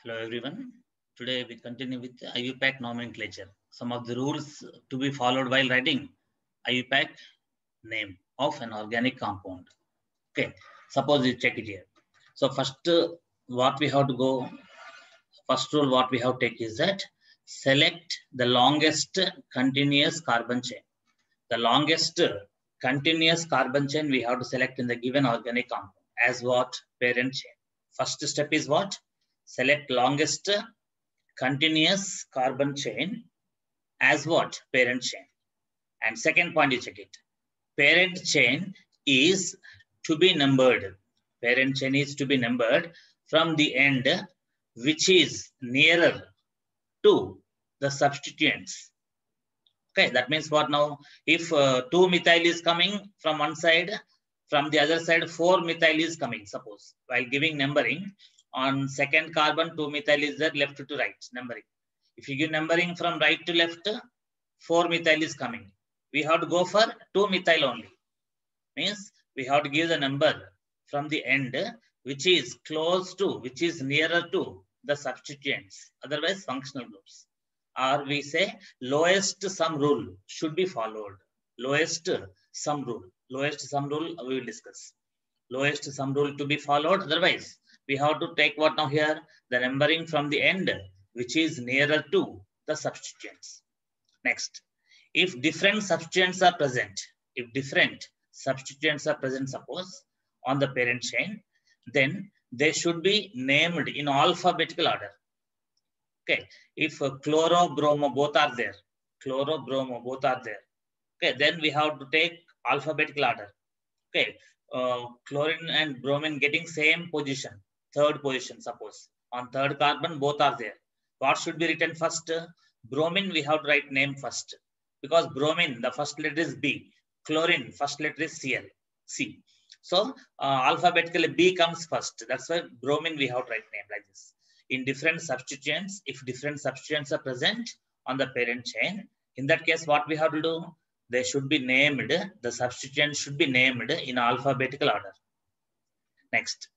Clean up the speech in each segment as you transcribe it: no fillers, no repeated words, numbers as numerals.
Hello everyone. Today we continue with IUPAC nomenclature. Some of the rules to be followed while writing IUPAC name of an organic compound. Okay, suppose you check it here. So first what we have to go, first rule what we have to take is that select the longest continuous carbon chain. The longest continuous carbon chain we have to select in the given organic compound as what? Parent chain. First step is what? Select longest continuous carbon chain as what? Parent chain. And second point, you check it. Parent chain is to be numbered. Parent chain is to be numbered from the end which is nearer to the substituents. Okay, that means what now? If 2-methyl is coming from one side, from the other side 4-methyl is coming, suppose. While giving numbering, on second carbon 2-methyl is there, left to right, numbering. If you give numbering from right to left, 4-methyl is coming. We have to go for 2-methyl only. Means we have to give the number from the end which is close to, which is nearer to the substituents, otherwise functional groups. Or we say lowest sum rule should be followed. Lowest sum rule. Lowest sum rule we will discuss. Lowest sum rule to be followed. Otherwise, we have to take what now here? The numbering from the end which is nearer to the substituents. Next, if different substituents are present, suppose on the parent chain, then they should be named in alphabetical order. Okay, if chloro, bromo both are there, okay, then we have to take alphabetical order. Okay, chlorine and bromine getting same position, third position, suppose. On third carbon, both are there. What should be written first? Bromine, we have to write name first. Because bromine, the first letter is B. Chlorine, first letter is C. So, alphabetically B comes first. That's why bromine, we have to write name like this. In different substituents, if different substituents are present on the parent chain, in that case, what we have to do? They should be named, the substituents should be named in alphabetical order. Next,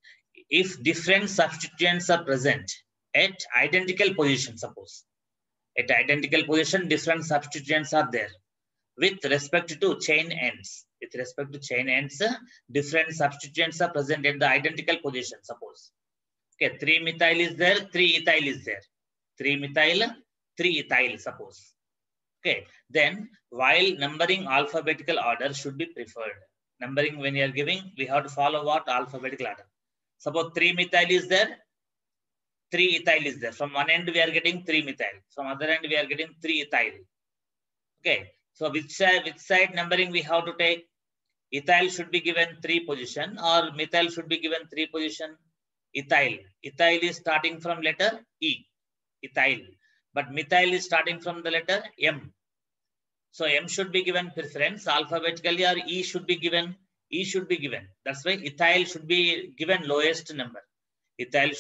if different substituents are present at identical position, suppose. At identical position, different substituents are there. With respect to chain ends, different substituents are present at the identical position, suppose. Okay, 3-methyl is there, 3-ethyl is there. 3-methyl, 3-ethyl, suppose. Okay, then while numbering, alphabetical order should be preferred. Numbering when you are giving, we have to follow what? Alphabetical order. Suppose 3-methyl is there, 3-ethyl is there. From one end we are getting 3-methyl. From other end we are getting 3-ethyl. Okay, so which side numbering we have to take? Ethyl should be given 3 position or methyl should be given 3 position. Ethyl is starting from letter E, ethyl. But methyl is starting from the letter M. So M should be given preference alphabetically, or E should be given. That's why ethyl should be given lowest number. Methyl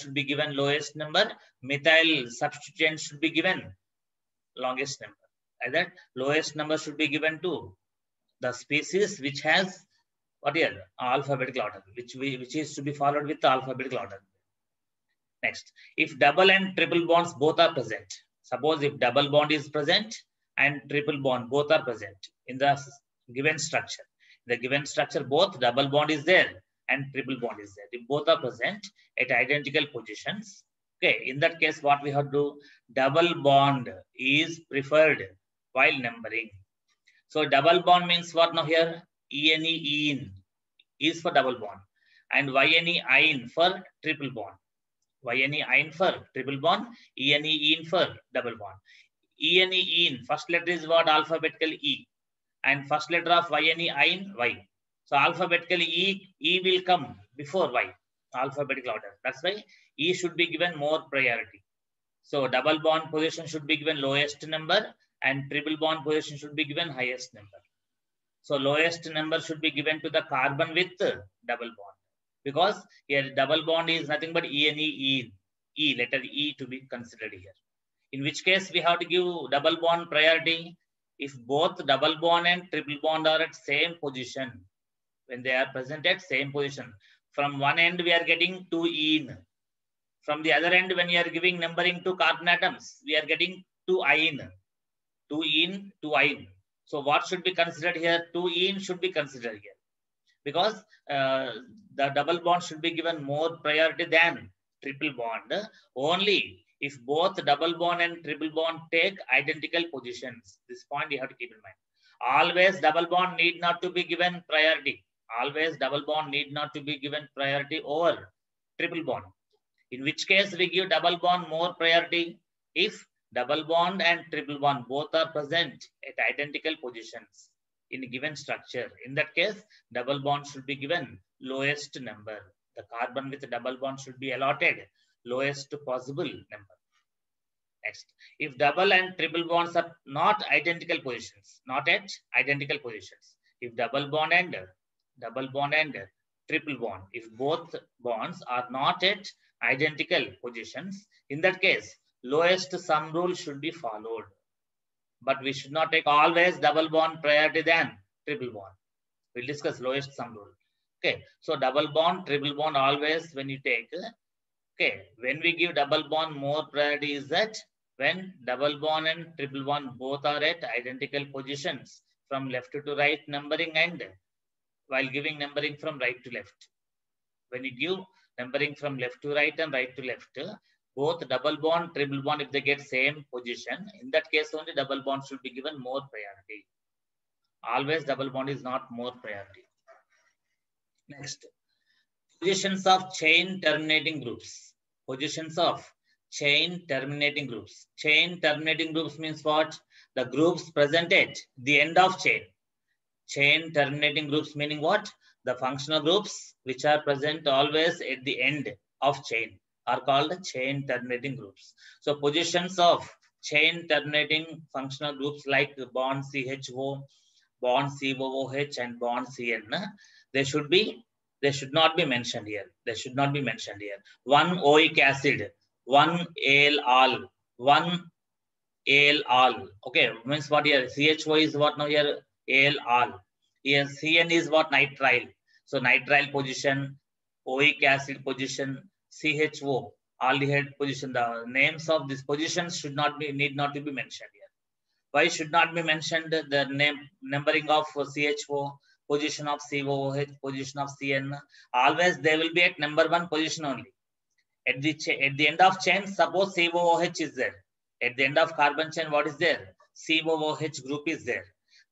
substituent should be given longest number. Like that, lowest number should be given to the species which has what here? Alphabetical order, which is to be followed with the alphabetical order. Next, if double and triple bonds both are present, suppose if double bond is present and triple bond both are present in the given structure. The given structure, both double bond is there and triple bond is there. If both are present at identical positions, okay, in that case, what we have to do? Double bond is preferred while numbering. So double bond means what now here? ENE is for double bond and YNE for triple bond. YNE for triple bond, ENE for double bond. ENE first letter is what? Alphabetical E, and first letter of YNE Y. So alphabetically E will come before Y, alphabetical order. That's why E should be given more priority. So double bond position should be given lowest number and triple bond position should be given highest number. So lowest number should be given to the carbon with double bond, because here double bond is nothing but ENE, letter E to be considered here. In which case we have to give double bond priority if both double bond and triple bond are at same position. When they are present at same position, from one end we are getting 2-ene, From the other end, when you are giving numbering to carbon atoms, we are getting 2-ine, 2-ine, 2-ine. So what should be considered here? 2-ine should be considered here, because the double bond should be given more priority than triple bond only if both double bond and triple bond take identical positions. This point you have to keep in mind. Always double bond need not to be given priority. Always double bond need not to be given priority over triple bond. In which case we give double bond more priority if double bond and triple bond both are present at identical positions in a given structure. In that case, double bond should be given lowest number. The carbon with double bond should be allotted lowest possible number. Next, if double and triple bonds are not identical positions, not at identical positions, if double bond and triple bond, if both bonds are not at identical positions, in that case, lowest sum rule should be followed. But we should not take always double bond priority than triple bond. We'll discuss lowest sum rule. Okay, so double bond, triple bond always when you take, okay, when we give double bond more priority is that when double bond and triple bond both are at identical positions from left to right numbering and while giving numbering from right to left. When you give numbering from left to right and right to left, both double bond, triple bond, if they get same position, in that case only double bond should be given more priority. Always double bond is not more priority. Next, positions of chain terminating groups. Positions of chain terminating groups. Chain terminating groups means what? The groups present at the end of chain. Chain terminating groups meaning what? The functional groups which are present always at the end of chain are called chain terminating groups. So positions of chain terminating functional groups like bond CHO, bond COOH and bond CN, they should not be mentioned here. They should not be mentioned here. One oic acid, one al, one al. Okay, means what here? CHO is what now here? al. Here CN is what? Nitrile. So nitrile position, oic acid position, CHO, aldehyde position. The names of these positions need not to be mentioned here. Why should not be mentioned the name numbering of CHO, position of COOH, position of CN? Always they will be at number 1 position only. At the end of chain, suppose COOH is there. At the end of carbon chain, what is there? COOH group is there.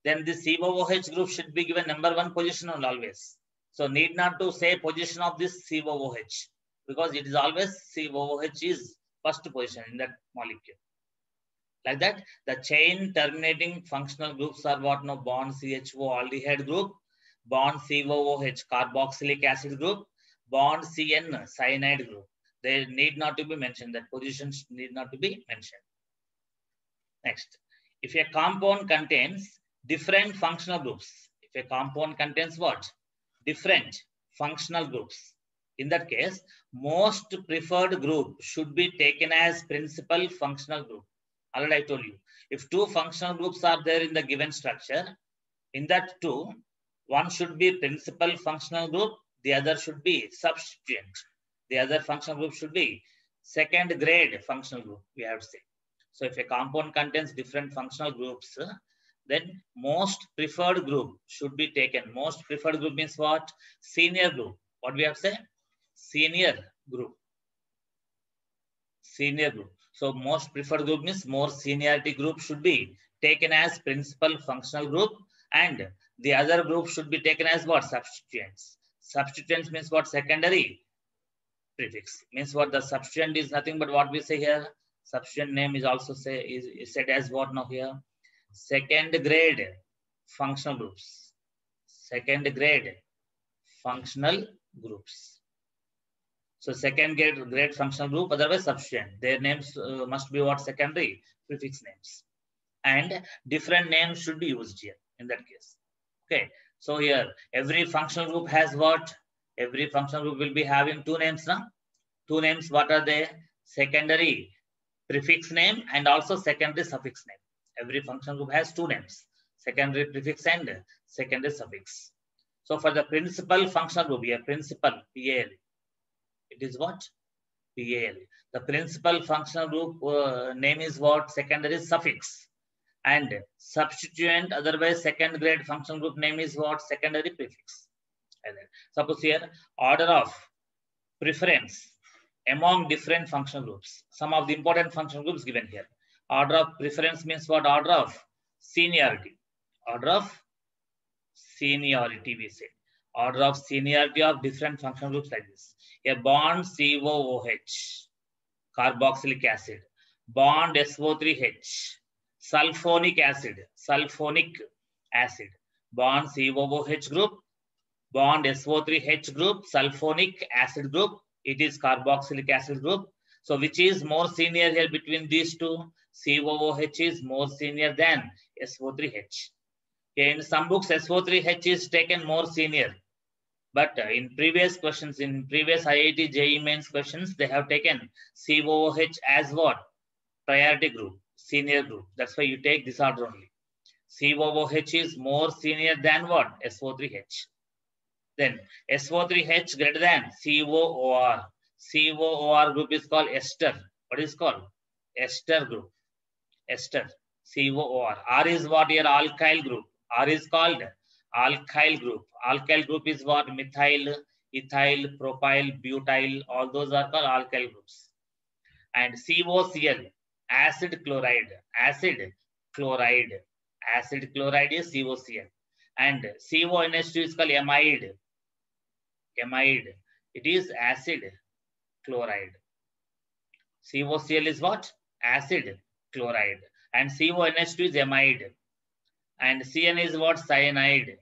Then the COOH group should be given number 1 position only always. So need not to say position of this COOH, because it is always COOH is first position in that molecule. Like that, the chain terminating functional groups are what now? Bond CHO aldehyde group, bond COOH carboxylic acid group, bond CN cyanide group. They need not to be mentioned. That positions need not to be mentioned. Next, if a compound contains different functional groups, if a compound contains what? Different functional groups. In that case, most preferred group should be taken as principal functional group. Already I told you, if 2 functional groups are there in the given structure, in that 2, one should be principal functional group, the other should be substituent. The other functional group should be second grade functional group, we have to say. So if a compound contains different functional groups, then most preferred group should be taken. Most preferred group means what? Senior group. What we have to say? Senior group. Senior group. So most preferred group means more seniority group should be taken as principal functional group, and the other group should be taken as what? Substituents. Substituents means what? Secondary prefix. Means what? The substituent is nothing but what we say here. Substituent name is also is said as what now here? Second grade functional groups. Second grade functional groups. So second grade functional group, otherwise substituent. Their names must be what? Secondary prefix names. And different names should be used here in that case. Okay. So here, every functional group has what? Every functional group will be having 2 names now. 2 names, what are they? Secondary prefix name and also secondary suffix name. Every functional group has 2 names. Secondary prefix and secondary suffix. So for the principal functional group here, principal, PAL, it is what? PAL. The principal functional group name is what? Secondary suffix. And substituent, otherwise second grade functional group name is what? Secondary prefix. Suppose here, order of preference among different functional groups. Some of the important functional groups given here. Order of preference means what? Order of seniority. Order of seniority, we say. Order of seniority of different functional groups like this. A bond COOH, carboxylic acid. Bond SO3H, sulfonic acid. Sulfonic acid. Bond COOH group. Bond SO3H group, sulfonic acid group. It is carboxylic acid group. So which is more senior here between these two? COOH is more senior than SO3H. In some books, SO3H is taken more senior. But in previous questions, in previous IIT JEE mains questions, they have taken COOH as what? Priority group, senior group. That's why you take this order only. COOH is more senior than what? SO3H. Then SO3H greater than COOR. COOR group is called ester. What is called? Ester group. Ester. COOR. R is what? Here alkyl group. R is called alkyl group. Alkyl group is what? Methyl, ethyl, propyl, butyl. All those are called alkyl groups. And COCl, acid chloride. Acid chloride. Acid chloride is COCl. And CONH2 is called amide. Amide. It is acid chloride. COCl is what? Acid chloride. And CONH2 is amide. And CN is what? Cyanide.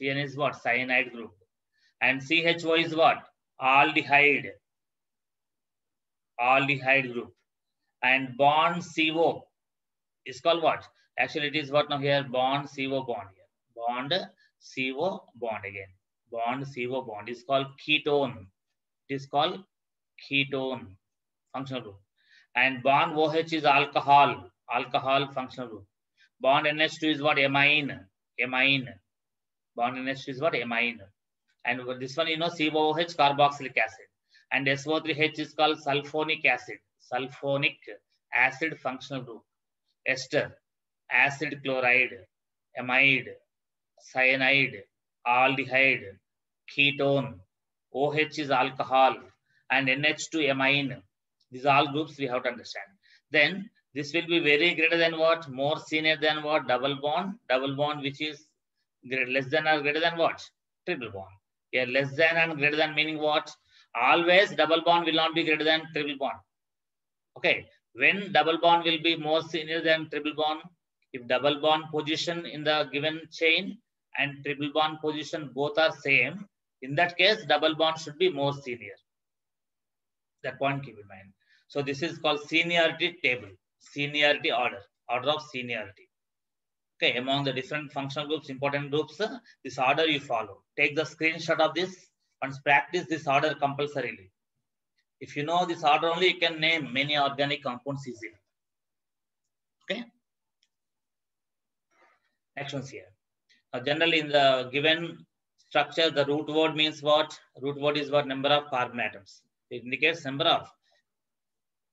CN is what? Cyanide group. And CHO is what? Aldehyde. Aldehyde group. And bond CO is called what? Actually, it is what now here? Bond CO bond here. Bond CO bond again. Bond CO bond is called ketone. It is called ketone functional group. And bond OH is alcohol. Alcohol functional group. Bond NH2 is what? Amine. Amine. Bond NH2 is what? Amine. And this one, you know, COOH, carboxylic acid. And SO3H is called sulfonic acid. Sulfonic acid functional group. Ester, acid chloride, amide, cyanide, aldehyde, ketone. OH is alcohol. And NH2 amine. These are all groups we have to understand. Then this will be very greater than what? More senior than what? Double bond. Double bond which is less than or greater than what? Triple bond. Here less than and greater than meaning what? Always double bond will not be greater than triple bond. Okay. When double bond will be more senior than triple bond? If double bond position in the given chain and triple bond position both are same, in that case double bond should be more senior. That point keep in mind. So this is called seniority table. Seniority order. Order of seniority. Okay, among the different functional groups, important groups, this order you follow. Take the screenshot of this and practice this order compulsorily. If you know this order only, you can name many organic compounds easily. Okay. Actions here. Now, generally in the given structure, the root word means what? Root word is what? Number of carbon atoms. It indicates number of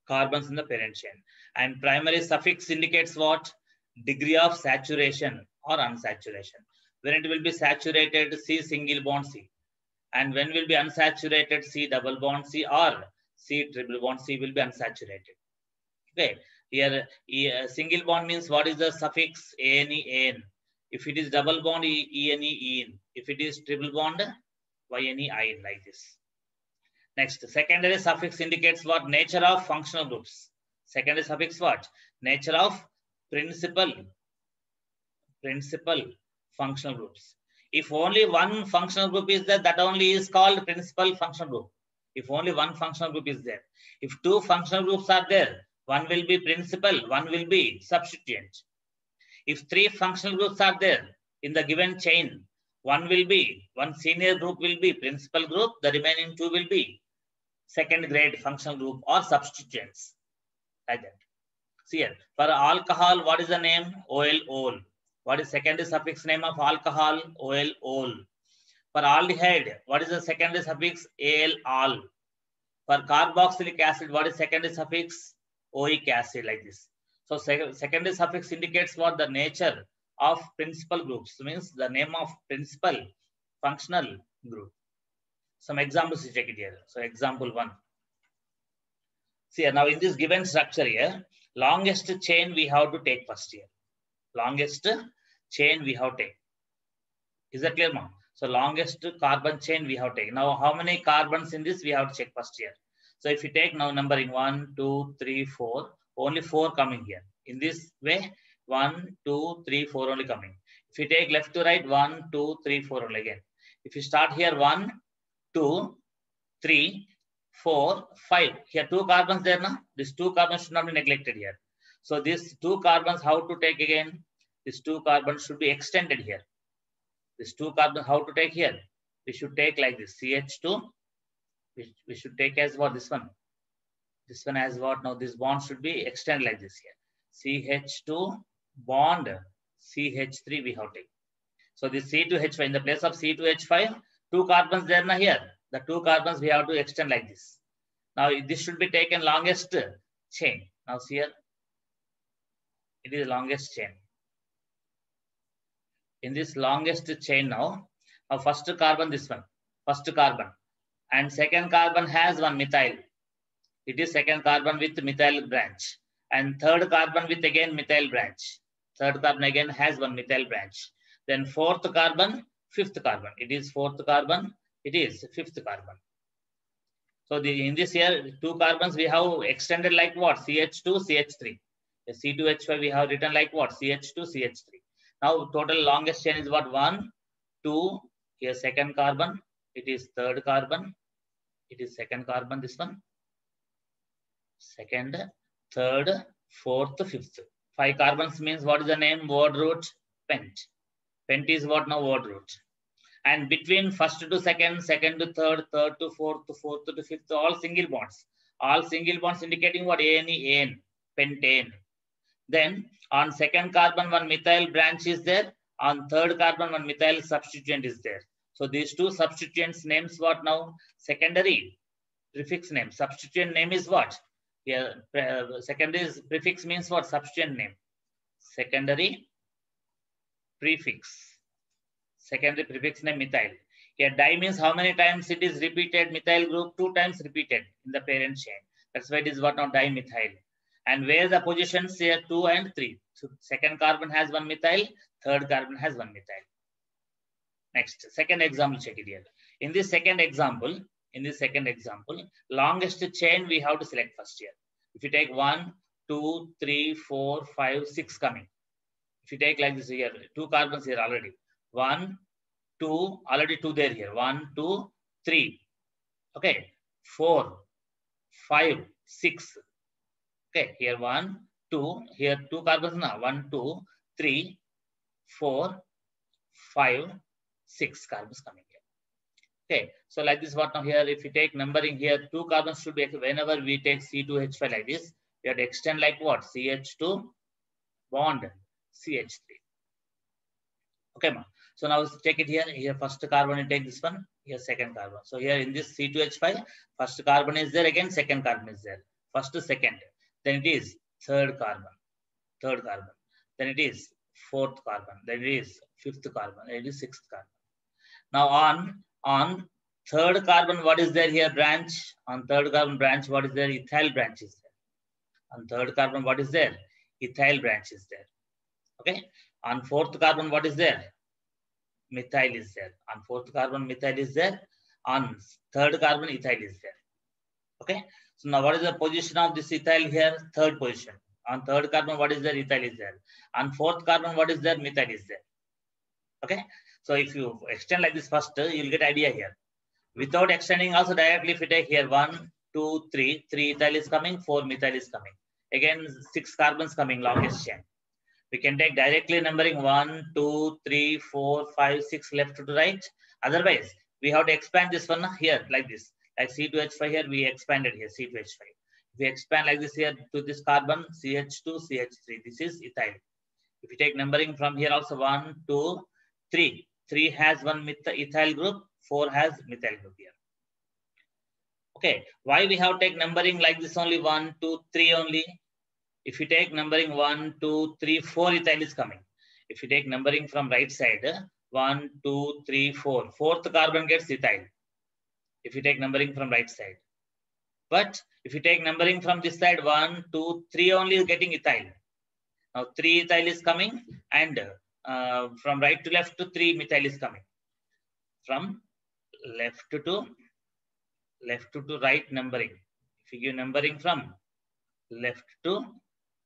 carbons in the parent chain. And primary suffix indicates what? Degree of saturation or unsaturation. When it will be saturated, C single bond C. And when will be unsaturated, C double bond C, or C triple bond C will be unsaturated. Okay. Here, single bond means what is the suffix? ANE. If it is double bond, ENE. If it is triple bond, YNE, like this. Next, secondary suffix indicates what? Nature of functional groups. Secondary suffix what? Nature of principal functional groups. If only one functional group is there, that only is called principal functional group. If only one functional group is there. If two functional groups are there, one will be principal, one will be substituent. If three functional groups are there in the given chain, one senior group will be principal group, the remaining two will be second grade functional group or substituents. Like that. See here, for alcohol, what is the name? OL. What is secondary suffix name of alcohol? OL. For aldehyde, what is the secondary suffix? AL. For carboxylic acid, what is secondary suffix? Oic acid, like this. So secondary suffix indicates what? The nature of principal groups, means the name of principal functional group. Some examples to check it here. So example 1. See here, now in this given structure here, longest chain we have to take first here. Longest chain we have to take. Is that clear, ma'am? So longest carbon chain we have taken. Now how many carbons in this we have to check first here. So if you take now numbering 1, 2, 3, 4, only 4 coming here. In this way, 1, 2, 3, 4 only coming. If you take left to right, 1, 2, 3, 4 only again. If you start here 1, 2, 3, 4, 5. Here 2 carbons there now. These 2 carbons should not be neglected here. So these 2 carbons how to take again? These 2 carbons should be extended here. These 2 carbons how to take here? We should take like this. CH2. We should take as what? This one. This one as what? Now this bond should be extended like this here. CH2 bond CH3 we have to take. So this C2H5 in the place of C2H5, 2 carbons there now here. The 2 carbons we have to extend like this. Now this should be taken longest chain. Now see here. It is longest chain. In this longest chain now, first carbon, this one, first carbon, and second carbon has one methyl. It is second carbon with methyl branch, and third carbon with again methyl branch. Third carbon again has one methyl branch. Then fourth carbon, fifth carbon. It is fourth carbon. It is fifth carbon. So in this here, 2 carbons we have extended like what? CH2, CH3. The C2H5 we have written like what? CH2, CH3. Now total longest chain is what? 1, 2, here second carbon, it is third carbon, it is second carbon, this one, second, third, fourth, fifth. 5 carbons means what is the name? Word root? Pent. Pent is what now? Word root. And between first to second, second to third, third to fourth to fifth, all single bonds. All single bonds indicating what? ANE, pentane. Then on second carbon, one methyl branch is there. On third carbon, one methyl substituent is there. So these 2 substituents names what now? Secondary prefix name. Substituent name is what? Here, secondary prefix means what? Substituent name. Secondary prefix. Secondary prefix name methyl. Here di means how many times it is repeated? Methyl group 2 times repeated in the parent chain. That's why it is what now? Dimethyl. And where the positions here 2 and 3. So second carbon has one methyl, third carbon has one methyl. Next, second example, check it here. In this second example, longest chain we have to select first here. If you take 1, 2, 3, 4, 5, 6 coming. If you take like this here, 2 carbons here already. 1, 2, already 2 there here. 1, 2, 3. Okay. 4, 5, 6. Okay, here 1, 2, here 2 carbons now. 1, 2, 3, 4, 5, 6 carbons coming here. Okay, so like this, what now here, if you take numbering here, 2 carbons should be, whenever we take C2H5 like this, we have to extend like what? CH2 bond CH3. Okay, ma. So now check it here. Here first carbon, you take this one. Here second carbon. So here in this C2H5, first carbon is there, again second carbon is there. First to second. Then it is third carbon. Then it is fourth carbon. Then it is fifth carbon. Then it is sixth carbon. Now on third carbon, what is there here? Branch. On third carbon branch, what is there? Ethyl branch is there. On third carbon, what is there? Ethyl branch is there. Okay. On fourth carbon, what is there? Methyl is there. On fourth carbon, methyl is there. On third carbon, ethyl is there. Okay. So now what is the position of this ethyl here? Third position. On third carbon, what is there? Ethyl is there. On fourth carbon, what is there? Methyl is there. Okay. So if you extend like this first, you'll get idea here. Without extending also directly, if you take here 1, 2, 3, 3 ethyl is coming, 4 methyl is coming. Again, 6 carbons coming, longest chain. We can take directly numbering 1, 2, 3, 4, 5, 6 left to right. Otherwise, we have to expand this one here like this. Like C2H5 here, we expanded here C2H5. If we expand like this here to this carbon, CH2, CH3, this is ethyl. If you take numbering from here also 1, 2, 3. 3 has one ethyl group, 4 has methyl group here. Okay, why we have take numbering like this only 1, 2, 3 only? If you take numbering 1, 2, 3, 4 ethyl is coming. If you take numbering from right side, 1, 2, 3, 4, fourth carbon gets ethyl. If you take numbering from right side. But if you take numbering from this side, 1, 2, 3 only is getting ethyl. Now 3 ethyl is coming, and from right to left to 3 methyl is coming. From left to right numbering. If you give numbering from left to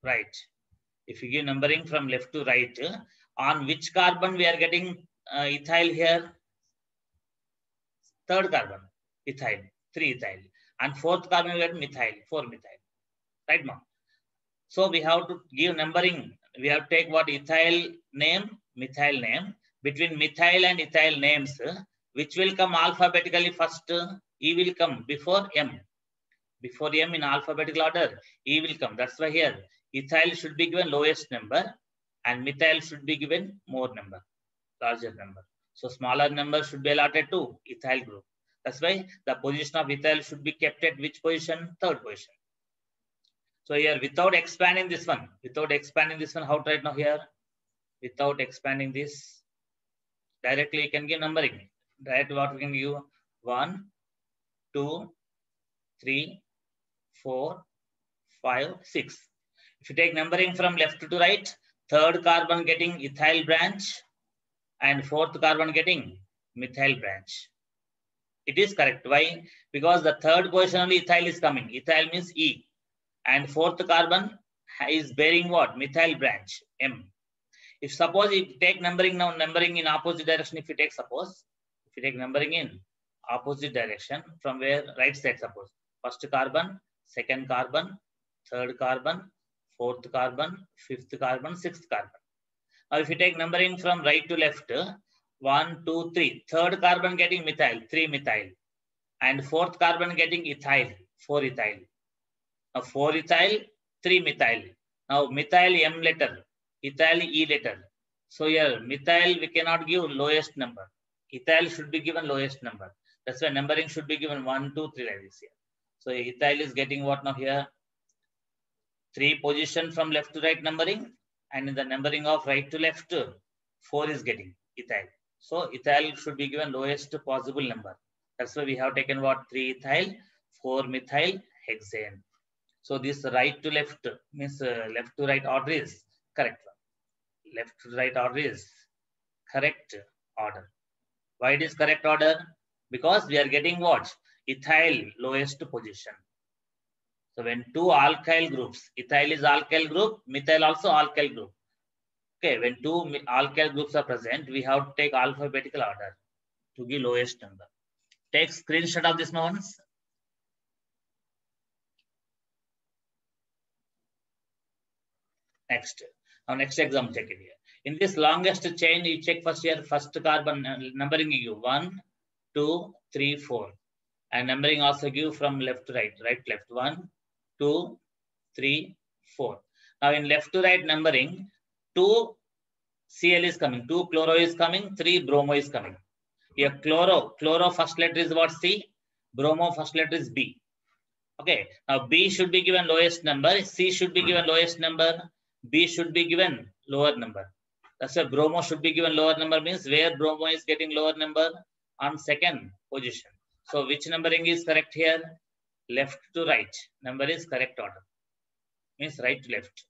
right, if you give numbering from left to right, on which carbon we are getting ethyl here? Third carbon, ethyl, 3 ethyl. And fourth carbon we get methyl, 4 methyl. Right now. So we have to give numbering. We have to take what? Ethyl name, methyl name. Between methyl and ethyl names, which will come alphabetically first? E will come before M. Before M in alphabetical order, E will come. That's why here ethyl should be given lowest number and methyl should be given more number, larger number. So smaller number should be allotted to ethyl group. That's why the position of ethyl should be kept at which position? Third position. So here, without expanding this one, how to write now here? Without expanding this, directly you can give numbering. Directly what we can give? 1, 2, 3, 4, 5, 6. If you take numbering from left to right, third carbon getting ethyl branch and fourth carbon getting methyl branch. It is correct. Why? Because the third position only ethyl is coming. Ethyl means E. And fourth carbon is bearing what? Methyl branch, M. If suppose you take numbering now, numbering in opposite direction, if you take numbering in opposite direction, from where? Right side, suppose. First carbon, second carbon, third carbon, fourth carbon, fifth carbon, sixth carbon. Now if you take numbering from right to left, 1, 2, 3. Third carbon getting methyl, 3 methyl. And fourth carbon getting ethyl, 4 ethyl. Now 4 ethyl, 3 methyl. Now methyl M letter, ethyl E letter. So here methyl we cannot give lowest number. Ethyl should be given lowest number. That's why numbering should be given 1, 2, 3 like this here. So ethyl is getting what now here? 3 position from left to right numbering, and in the numbering of right to left, 4 is getting ethyl. So ethyl should be given lowest possible number. That's why we have taken what? 3 ethyl, 4 methyl hexane. So this right to left means left to right order is correct. Left to right order is correct order. Why it is correct order? Because we are getting what? Ethyl lowest position. So when two alkyl groups, ethyl is alkyl group, methyl also alkyl group. Okay, when two alkyl groups are present, we have to take alphabetical order to give lowest number. Take screenshot of this ones. Next. Now next example, check it here. In this longest chain, you check first here, first carbon numbering you give 1, 2, 3, 4. And numbering also give from left to right, right, left. 1, 2, 3, 4. Now in left to right numbering, 2 Cl is coming, 2 chloro is coming, 3 bromo is coming. Here chloro first letter is what? C. Bromo first letter is B. Okay. Now B should be given lowest number, C should be given lowest number, B should be given lower number. That's why bromo should be given lower number, means where bromo is getting lower number? On second position. So which numbering is correct here? Left to right. Number is correct order. Means right to left.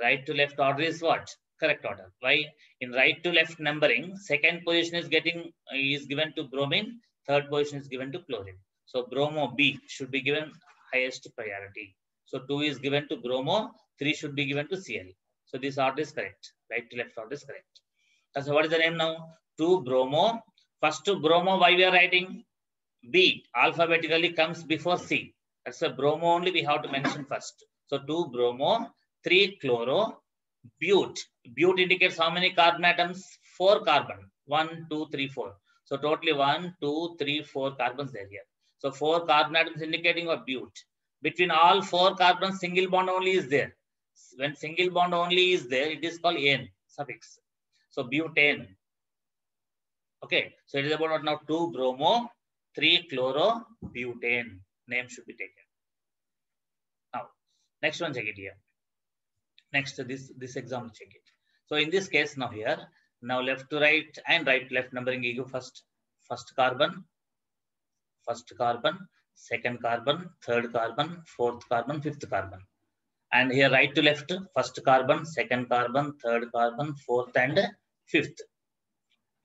Right to left order is what? Correct order. Why? In right to left numbering, second position is given to bromine, third position is given to chlorine. So bromo B should be given highest priority. So 2 is given to bromo, 3 should be given to Cl. So this order is correct. Right to left order is correct. So what is the name now? 2 bromo. First to bromo, why we are writing? B alphabetically comes before C. That's a bromo only we have to mention first. So 2 bromo, 3 chloro, bute. Bute indicates how many carbon atoms? 4 carbon. 1, 2, 3, 4. So totally 1, 2, 3, 4 carbons there here. So 4 carbon atoms indicating a bute. Between all 4 carbons, single bond only is there. When single bond only is there, it is called ane suffix. So butane. Okay. So it is about what now? 2 bromo, 3 chloro, butane. name should be taken. Now, next one, check it here. Next, this example, check it. So in this case, now here, now left to right and right to left numbering, you give first carbon, second carbon, third carbon, fourth carbon, fifth carbon. And here right to left, first carbon, second carbon, third carbon, fourth and fifth.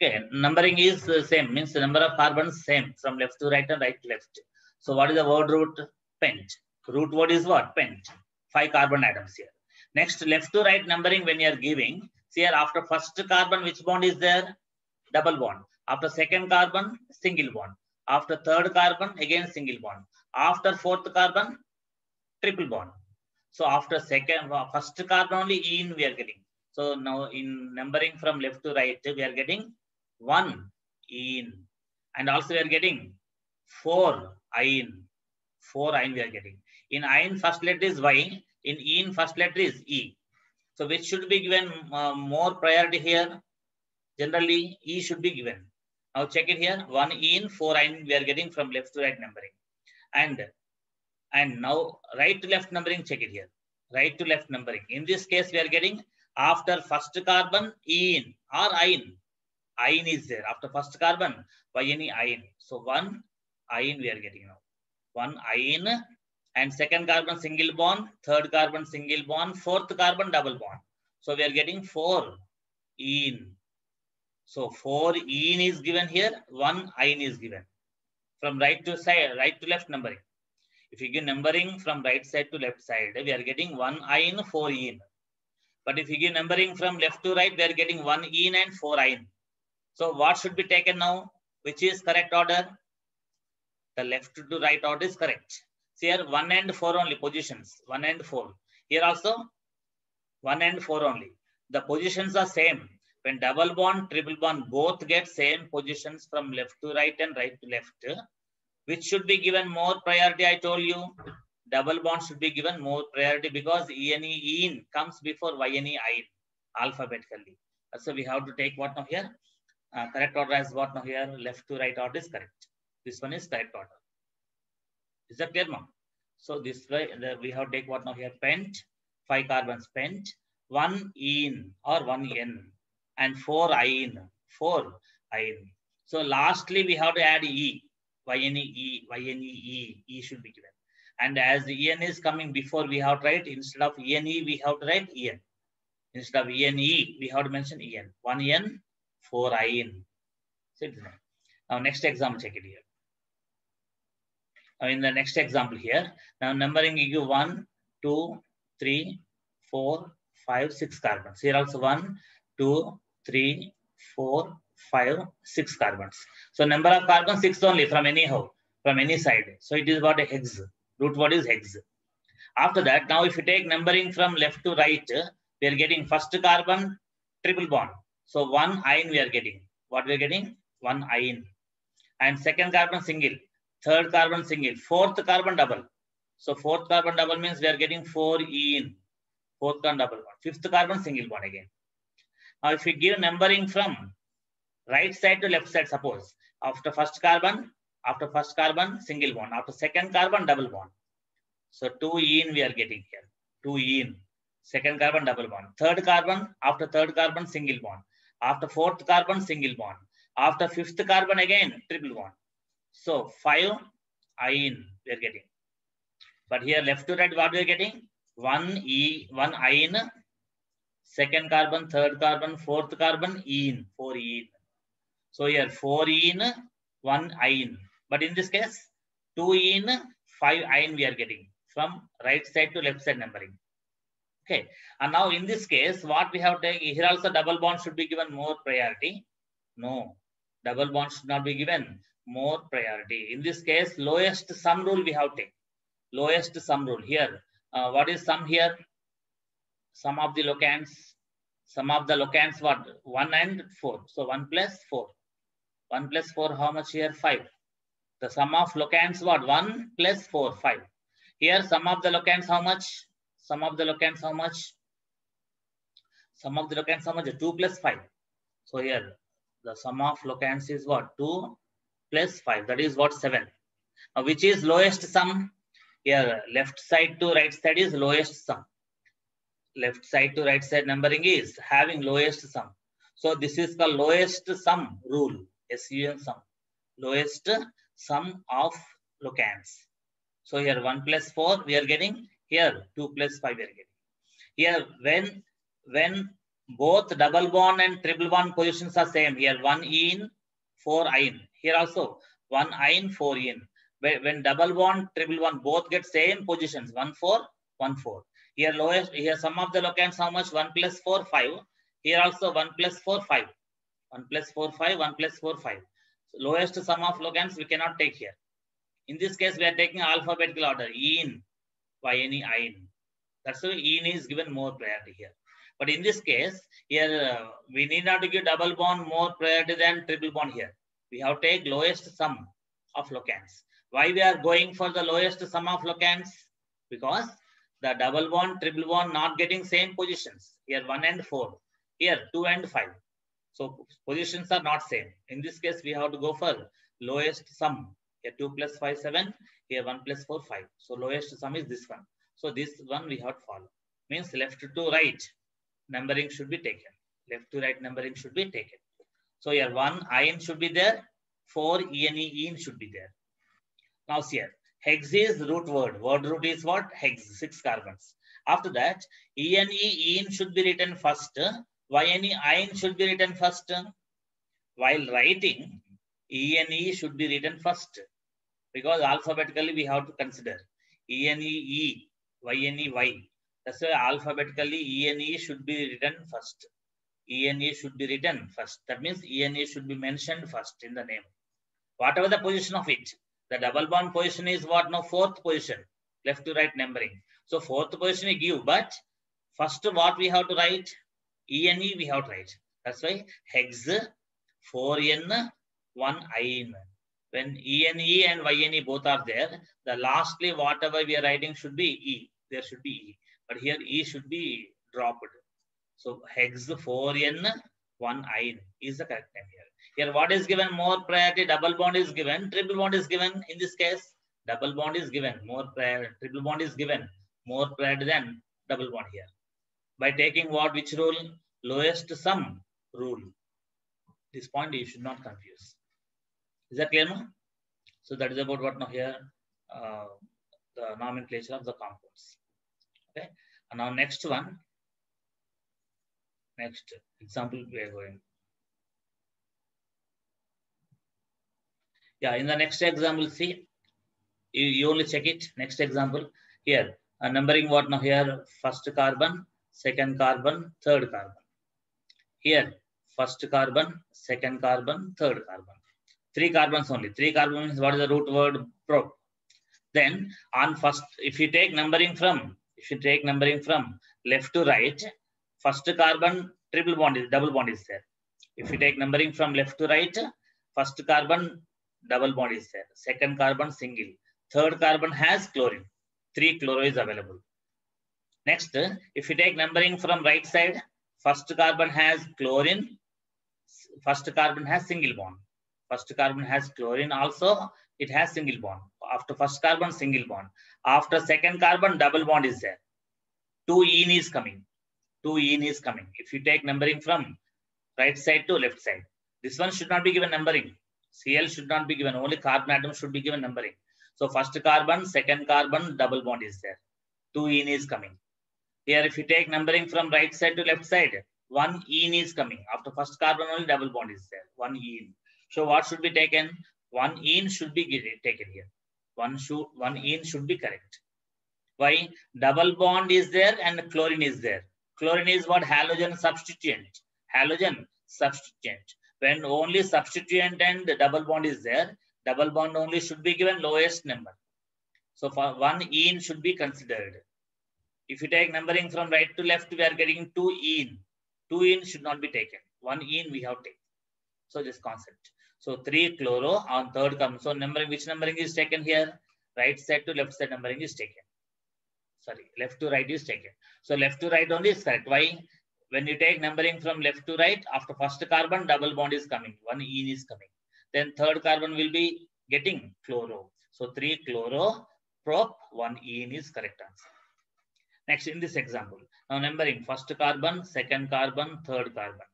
Okay, numbering is same, means the number of carbons same from left to right and right to left. So what is the word root? Pent. Root word is what? Pent. 5 carbon atoms here. Next, left to right numbering when you are giving, see here after first carbon, which bond is there? Double bond. After second carbon, single bond. After third carbon, again single bond. After fourth carbon, triple bond. So after first carbon only in we are getting. So now in numbering from left to right, we are getting 1 in. And also we are getting 4 in. 4 in we are getting. In in first letter is Y. In first letter is E. So which should be given more priority here? Generally, E should be given. Now check it here. 1 in, 4 in we are getting from left to right numbering. And now right to left numbering, check it here. Right to left numbering. In this case, we are getting after first carbon, in or in. In is there. After first carbon, in. So 1 in we are getting now. 1 in. And second carbon single bond, third carbon single bond, fourth carbon double bond. So we are getting 4 in. So 4 in is given here, 1 in is given. From right to left numbering. If you give numbering from right side to left side, we are getting 1 in, 4 in. But if you give numbering from left to right, we are getting 1 in and 4 in. So what should be taken now? Which is correct order? The left to right order is correct. See here 1 and 4 only positions, 1 and 4. Here also 1 and 4 only. The positions are same. When double bond, triple bond both get same positions from left to right and right to left, which should be given more priority? I told you double bond should be given more priority because in comes before in alphabetically. So we have to take what now here? Correct order as what now here? Left to right order is correct. This one is correct order. Is that clear, ma'am? So this way we have to take what now here? Pent, 5 carbons pent, 1 in or 1 in, and 4 in, 4 in. So lastly we have to add E. E should be given. And as the En is coming before, we have to write, instead of Ene, we have to write En. Instead of Ene, we have to mention En. 1 En, 4 in. So now next example, check it here. Now in the next example here, now numbering you give 1, 2, 3, 4, 5, 6 carbons. Here also 1, 2, 3, 4, 5, 6 carbons. So number of carbons 6 only from anyhow, from any side. So it is what a hex. Root word is hex. After that, now if you take numbering from left to right, we are getting first carbon triple bond. So 1 in we are getting. What we are getting? 1 in. And second carbon single, third carbon single, fourth carbon double. So fourth carbon double means we are getting 4 in. Fourth carbon double bond. Fifth carbon single bond again. Now if we give numbering from right side to left side, suppose after first carbon, single bond. After second carbon, double bond. So 2 in we are getting here. 2 in. Second carbon, double bond. Third carbon, after third carbon, single bond. After fourth carbon, single bond. After fifth carbon again, triple bond. So 5 in we are getting. But here left to right, what we are getting? 1 in. Second carbon, third carbon, fourth carbon, in. 4 in. So here 4 in, 1 in. But in this case, 2 in, 5 in we are getting from right side to left side numbering. Okay. And now in this case, what we have taken here also double bond should be given more priority. No, double bond should not be given more priority. In this case, lowest sum rule we have taken. Lowest sum rule here. What is sum here? Sum of the locands. Sum of the locands what? 1 and 4. So 1 plus 4. 1 plus 4, how much here? 5. The sum of locands what? 1 plus 4, 5. Here sum of the locands how much? Sum of the locands how much? Sum of the locands how much? 2 plus 5. So here the sum of locands is what? 2 plus 5. That is what? 7. Which is lowest sum? Here, left side to right side is lowest sum. Left side to right side numbering is having lowest sum. So this is called lowest sum rule. SUM sum. Lowest sum of locants. So here 1 plus 4 we are getting. Here 2 plus 5 we are getting. Here when both double bond and triple bond positions are same. Here 1 in, 4 in. Here also 1 in, 4 in. When double bond, triple bond both get same positions. 1 4, 1 4. Here lowest, here sum of the locants how much? 1 plus 4, 5. Here also 1 plus 4, 5. 1 plus 4, 5. 1 plus 4, 5. So lowest sum of locants we cannot take here. In this case, we are taking alphabetical order. In, yn, in. That's why in is given more priority here. But in this case, here we need not to give double bond more priority than triple bond here. We have to take lowest sum of locants. Why we are going for the lowest sum of locants? Because the double bond, triple bond not getting same positions. Here 1 and 4. Here 2 and 5. So positions are not same. In this case, we have to go for lowest sum. Here 2 plus 5, 7. Here 1 plus 4, 5. So lowest sum is this one. So this one we have to follow. Means left to right numbering should be taken. Left to right numbering should be taken. So here 1 in should be there. 4 in should be there. Now see here. Hex is root word. Word root is what? Hex. 6 carbons. After that, in should be written first. In should be written first. While writing, E should be written first. Because alphabetically we have to consider. E, Y. That's why alphabetically E should be written first. E should be written first. That means E should be mentioned first in the name. Whatever the position of it. The double bond position is what? No, fourth position. Left to right numbering. So fourth position we give. But first what we have to write? E we have to write. That's why hex 4n 1 in. When E and YNE both are there, the lastly whatever we are writing should be E. There should be E. But here E should be dropped. So hex 4n 1 in is the correct name here. Here what is given? More priority. Double bond is given. Triple bond is given. In this case, double bond is given. More priority. Triple bond is given. More priority than double bond here. By taking what? Which rule? Lowest sum rule. This point you should not confuse. Is that clear now? So that is about what now here, the nomenclature of the compounds. Okay. And now next one, next example we are going. Yeah, in the next example, see, you only check it. Next example here, numbering what now here, first carbon, second carbon, third carbon. Here, first carbon, second carbon, third carbon. 3 carbons only. 3 carbons means what is the root word? Prop. Then on first, if you take numbering from left to right, first carbon triple bond is double bond is there. If you take numbering from left to right, first carbon double bond is there. Second carbon single. Third carbon has chlorine. 3 chloro is available. Next, if you take numbering from right side, first carbon has chlorine. First carbon has single bond. First carbon has chlorine also, it has single bond. After first carbon, single bond. After second carbon, double bond is there. 2 in is coming. 2 in is coming. If you take numbering from right side to left side, this one should not be given numbering. Cl should not be given. Only carbon atom should be given numbering. So first carbon, second carbon, double bond is there. 2 in is coming. Here, if you take numbering from right side to left side, 1 in is coming. After first carbon, only double bond is there. 1 in. So what should be taken? 1 in should be taken here. 1 in should be correct. Why? Double bond is there and chlorine is there. Chlorine is what? Halogen substituent. Halogen substituent. When only substituent and double bond is there, double bond only should be given lowest number. So for 1 in should be considered. If you take numbering from right to left, we are getting 2 in. 2 in should not be taken. 1 in we have taken. So this concept. So 3 chloro on third carbon. So numbering, which numbering is taken here? Right side to left side numbering is taken. Sorry, left to right is taken. So left to right only is correct. Why? When you take numbering from left to right, after first carbon, double bond is coming. 1 in is coming. Then third carbon will be getting chloro. So 3 chloro, prop, 1 ene is correct answer. Next, in this example, now numbering first carbon, second carbon, third carbon.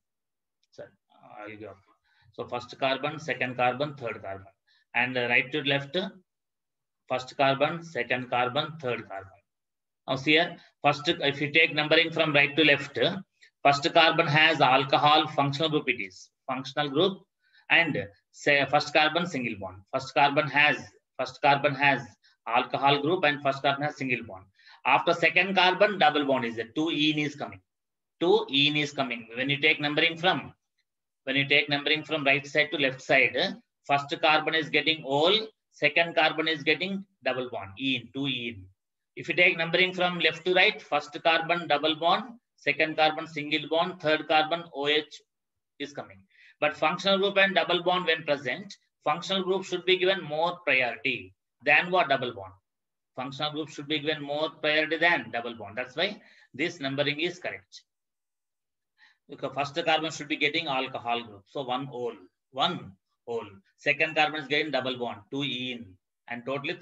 So first carbon, second carbon, third carbon, and right to left, first carbon, second carbon, third carbon. Now see here, first, if you take numbering from right to left, first carbon has alcohol functional group, it is functional group, and say first carbon single bond. First carbon has alcohol group, and first carbon has single bond. After second carbon, double bond is there. 2 ene is coming. 2 ene is coming. When you take numbering from right side to left side, first carbon is getting ol, second carbon is getting double bond, ene, 2 ene. If you take numbering from left to right, first carbon double bond, second carbon single bond, third carbon OH is coming. But functional group and double bond when present, functional group should be given more priority than what double bond. Functional group should be given more priority than double bond. That's why this numbering is correct. Because first carbon should be getting alcohol group. So 1 ol. Second carbon is getting double bond, 2 ene, and totally